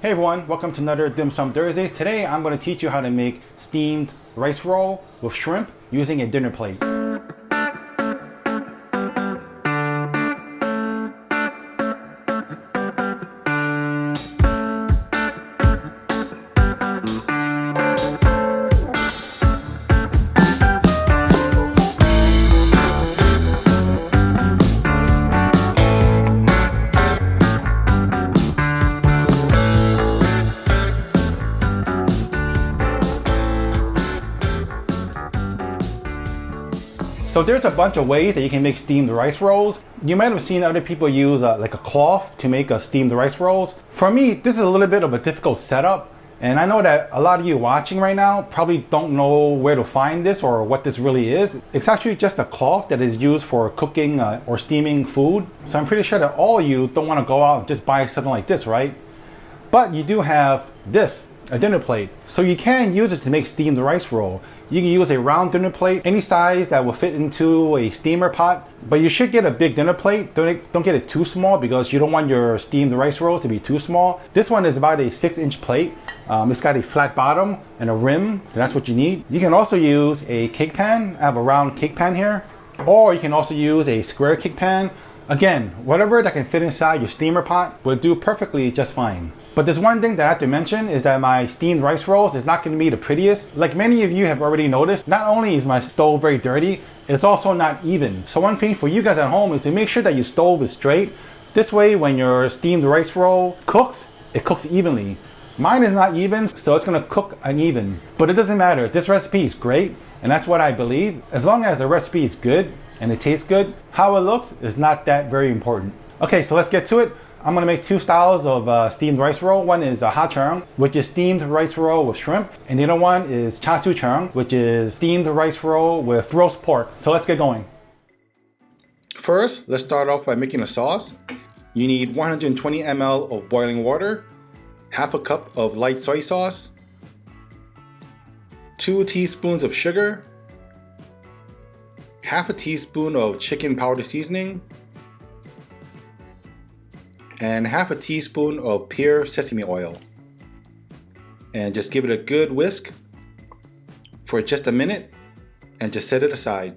Hey everyone, welcome to another Dim Sum Thursdays. Today I'm going to teach you how to make steamed rice roll with shrimp using a dinner plate. So there's a bunch of ways that you can make steamed rice rolls. You might have seen other people use like a cloth to make steamed rice rolls. For me, this is a little bit of a difficult setup. And I know that a lot of you watching right now probably don't know where to find this or what this really is. It's actually just a cloth that is used for cooking or steaming food. So I'm pretty sure that all of you don't want to go out and just buy something like this, right? But you do have this, a dinner plate. So you can use it to make steamed rice roll. You can use a round dinner plate, any size that will fit into a steamer pot, but you should get a big dinner plate. Don't get it too small because you don't want your steamed rice rolls to be too small. This one is about a 6-inch plate. It's got a flat bottom and a rim, so that's what you need. You can also use a cake pan. I have a round cake pan here, or you can also use a square cake pan. Again, whatever that can fit inside your steamer pot will do perfectly just fine. But there's one thing that I have to mention is that my steamed rice rolls is not going to be the prettiest. Like many of you have already noticed, not only is my stove very dirty, it's also not even. So one thing for you guys at home is to make sure that your stove is straight. This way when your steamed rice roll cooks, it cooks evenly. Mine is not even, so it's going to cook uneven. But it doesn't matter. This recipe is great, and that's what I believe. As long as the recipe is good and it tastes good, how it looks is not that very important. Okay, so let's get to it. I'm going to make two styles of steamed rice roll. One is a ha cheung, which is steamed rice roll with shrimp. And the other one is cha su cheung, which is steamed rice roll with roast pork. So let's get going. First, let's start off by making a sauce. You need 120 ml of boiling water, half a cup of light soy sauce, 2 teaspoons of sugar, half a teaspoon of chicken powder seasoning, and half a teaspoon of pure sesame oil. And just give it a good whisk for just a minute and just set it aside.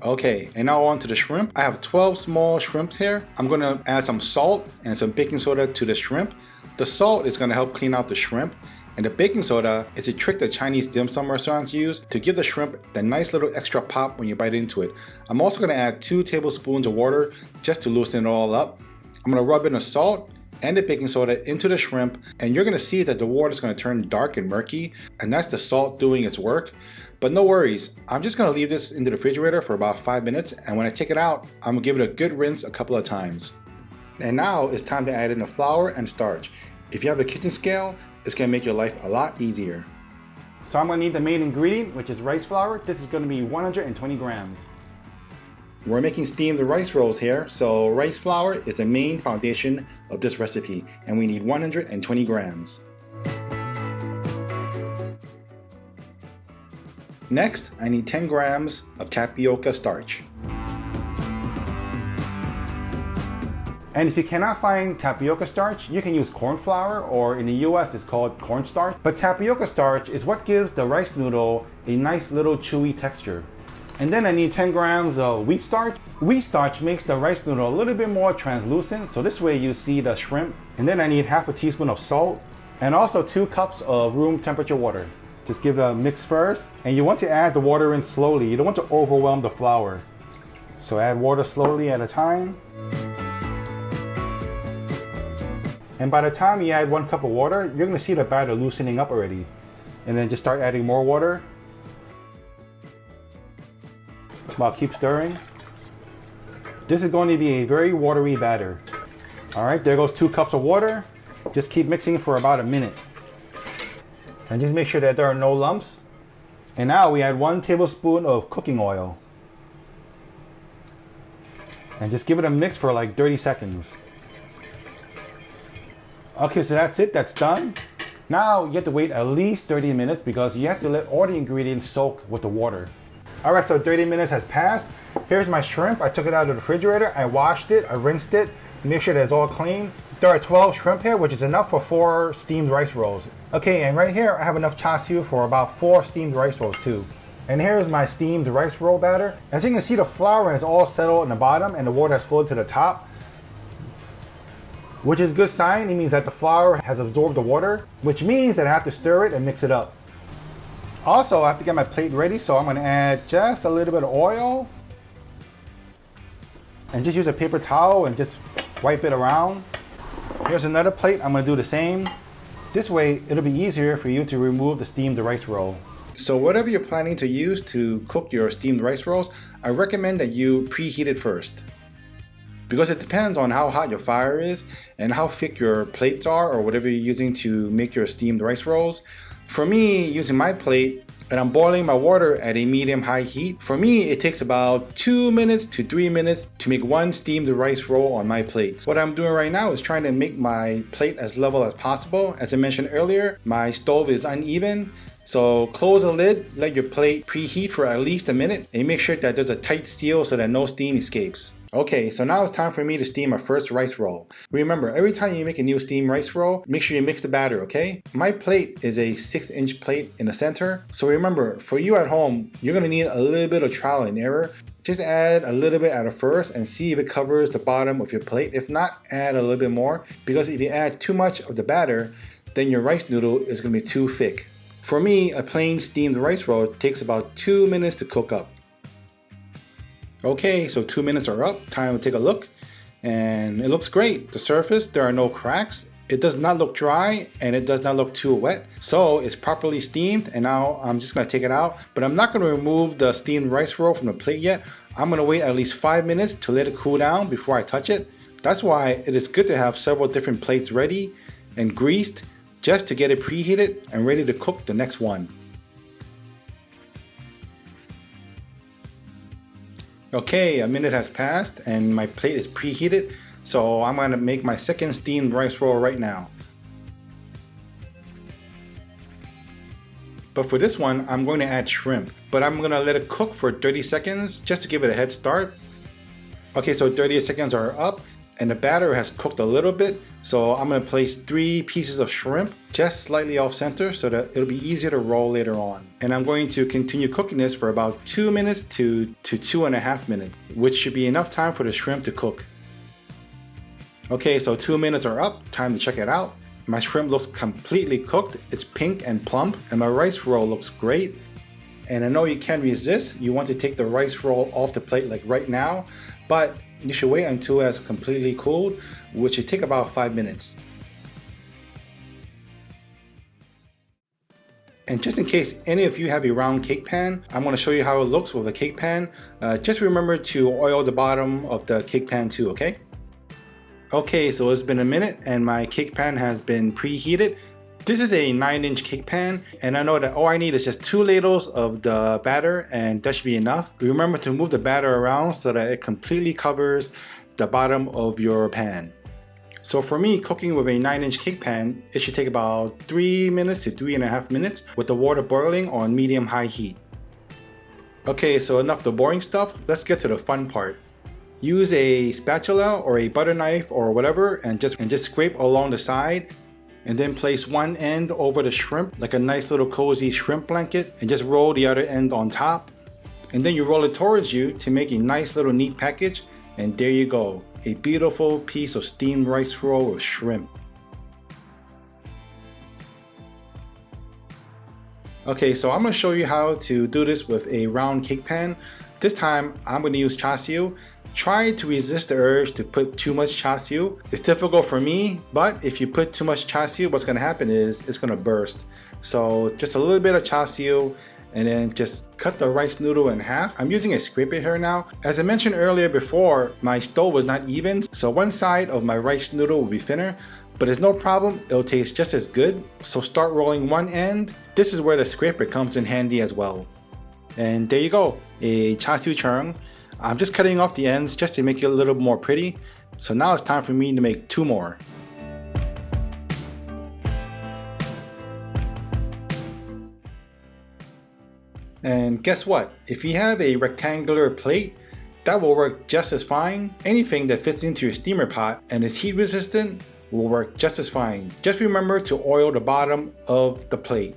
Okay, and now on to the shrimp. I have 12 small shrimps here. I'm going to add some salt and some baking soda to the shrimp. The salt is going to help clean out the shrimp, and the baking soda is a trick that Chinese dim sum restaurants use to give the shrimp that nice little extra pop when you bite into it. I'm also going to add 2 tablespoons of water just to loosen it all up. I'm going to rub in the salt and the baking soda into the shrimp, and you're going to see that the water is going to turn dark and murky, and that's the salt doing its work. But no worries, I'm just going to leave this in the refrigerator for about 5 minutes, and when I take it out, I'm going to give it a good rinse a couple of times. And now it's time to add in the flour and starch. If you have a kitchen scale, it's going to make your life a lot easier. So I'm going to need the main ingredient, which is rice flour. This is going to be 120 grams. We're making steamed rice rolls here, so rice flour is the main foundation of this recipe, and we need 120 grams. Next, I need 10 grams of tapioca starch. And if you cannot find tapioca starch, you can use corn flour, or in the US it's called cornstarch. But tapioca starch is what gives the rice noodle a nice little chewy texture. And then I need 10 grams of wheat starch. Wheat starch makes the rice noodle a little bit more translucent, so this way you see the shrimp. And then I need half a teaspoon of salt, and also 2 cups of room temperature water. Just give it a mix first, and you want to add the water in slowly. You don't want to overwhelm the flour. So add water slowly at a time. And by the time you add 1 cup of water, you're going to see the batter loosening up already. And then just start adding more water. While keep stirring. This is going to be a very watery batter. Alright, there goes 2 cups of water. Just keep mixing for about a minute. And just make sure that there are no lumps. And now we add 1 tablespoon of cooking oil. And just give it a mix for like 30 seconds. Okay, so that's it, that's done. Now you have to wait at least 30 minutes because you have to let all the ingredients soak with the water. All right, so 30 minutes has passed. Here's my shrimp. I took it out of the refrigerator. I washed it, I rinsed it. Make sure that it's all clean. There are 12 shrimp here, which is enough for 4 steamed rice rolls. Okay, and right here I have enough char siu for about 4 steamed rice rolls too. And here's my steamed rice roll batter. As you can see, the flour is all settled in the bottom and the water has flowed to the top, which is a good sign. It means that the flour has absorbed the water, which means that I have to stir it and mix it up. Also, I have to get my plate ready, so I'm going to add just a little bit of oil and just use a paper towel and just wipe it around. Here's another plate. I'm going to do the same. This way it'll be easier for you to remove the steamed rice roll. So whatever you're planning to use to cook your steamed rice rolls, I recommend that you preheat it first, because it depends on how hot your fire is and how thick your plates are or whatever you're using to make your steamed rice rolls. For me, using my plate, and I'm boiling my water at a medium-high heat, for me it takes about 2 minutes to 3 minutes to make 1 steamed rice roll on my plate. What I'm doing right now is trying to make my plate as level as possible. As I mentioned earlier, my stove is uneven, so close the lid, let your plate preheat for at least a minute, and make sure that there's a tight seal so that no steam escapes. Okay, so now it's time for me to steam my first rice roll. Remember, every time you make a new steamed rice roll, make sure you mix the batter, okay? My plate is a 6-inch plate in the center. So remember, for you at home, you're gonna need a little bit of trial and error. Just add a little bit at first and see if it covers the bottom of your plate. If not, add a little bit more, because if you add too much of the batter, then your rice noodle is gonna be too thick. For me, a plain steamed rice roll takes about 2 minutes to cook up. Okay, so 2 minutes are up. Time to take a look. And it looks great. The surface, there are no cracks. It does not look dry and it does not look too wet. So it's properly steamed, and now I'm just gonna take it out. But I'm not gonna remove the steamed rice roll from the plate yet. I'm gonna wait at least 5 minutes to let it cool down before I touch it. That's why it is good to have several different plates ready and greased just to get it preheated and ready to cook the next one. Okay, a minute has passed and my plate is preheated, so I'm going to make my second steamed rice roll right now. But for this one, I'm going to add shrimp, but I'm going to let it cook for 30 seconds just to give it a head start. Okay, so 30 seconds are up and the batter has cooked a little bit, so I'm going to place 3 pieces of shrimp just slightly off center so that it'll be easier to roll later on. And I'm going to continue cooking this for about 2 minutes to 2.5 minutes, which should be enough time for the shrimp to cook. Okay, so 2 minutes are up, time to check it out. My shrimp looks completely cooked, it's pink and plump, and my rice roll looks great. And I know you can't resist, you want to take the rice roll off the plate like right now, but you should wait until it has completely cooled, which should take about 5 minutes. And just in case any of you have a round cake pan, I'm going to show you how it looks with a cake pan. Just remember to oil the bottom of the cake pan too, okay? Okay, so it's been a minute and my cake pan has been preheated. This is a 9-inch cake pan, and I know that all I need is just 2 ladles of the batter, and that should be enough. Remember to move the batter around so that it completely covers the bottom of your pan. So for me, cooking with a 9-inch cake pan, it should take about 3 minutes to 3.5 minutes with the water boiling on medium-high heat. Okay, so enough of the boring stuff, let's get to the fun part. Use a spatula or a butter knife or whatever and just scrape along the side. And then place one end over the shrimp like a nice little cozy shrimp blanket, and just roll the other end on top. And then you roll it towards you to make a nice little neat package, and there you go, a beautiful piece of steamed rice roll with shrimp. Okay, so I'm going to show you how to do this with a round cake pan. This time I'm going to use char siu. Try to resist the urge to put too much char siu. It's difficult for me, but if you put too much char siu, what's going to happen is it's going to burst. So just a little bit of char siu, and then just cut the rice noodle in half. I'm using a scraper here now. As I mentioned earlier before, my stove was not even, so one side of my rice noodle will be thinner, but it's no problem, it'll taste just as good. So start rolling one end. This is where the scraper comes in handy as well. And there you go, a char siu chung. I'm just cutting off the ends just to make it a little more pretty. So now it's time for me to make 2 more. And guess what? If you have a rectangular plate, That will work just as fine. Anything that fits into your steamer pot and is heat resistant will work just as fine. Just remember to oil the bottom of the plate.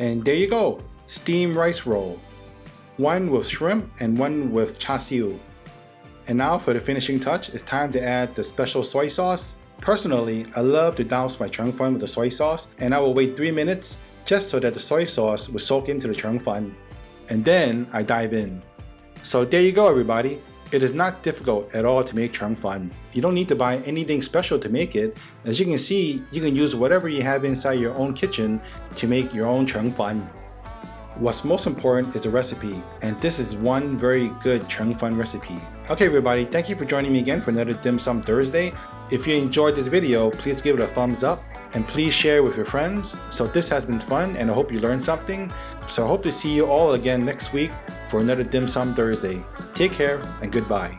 And there you go, steamed rice roll. One with shrimp and one with char siu. And now for the finishing touch, it's time to add the special soy sauce. Personally, I love to douse my Cheung Fun with the soy sauce, and I will wait 3 minutes just so that the soy sauce will soak into the Cheung Fun. And then I dive in. So there you go, everybody. It is not difficult at all to make Cheung Fun. You don't need to buy anything special to make it. As you can see, you can use whatever you have inside your own kitchen to make your own Cheung Fun. What's most important is the recipe, and this is one very good Cheung Fun recipe. Okay everybody, thank you for joining me again for another Dim Sum Thursday. If you enjoyed this video, please give it a thumbs up and please share with your friends. So this has been fun and I hope you learned something. So I hope to see you all again next week for another Dim Sum Thursday. Take care and goodbye.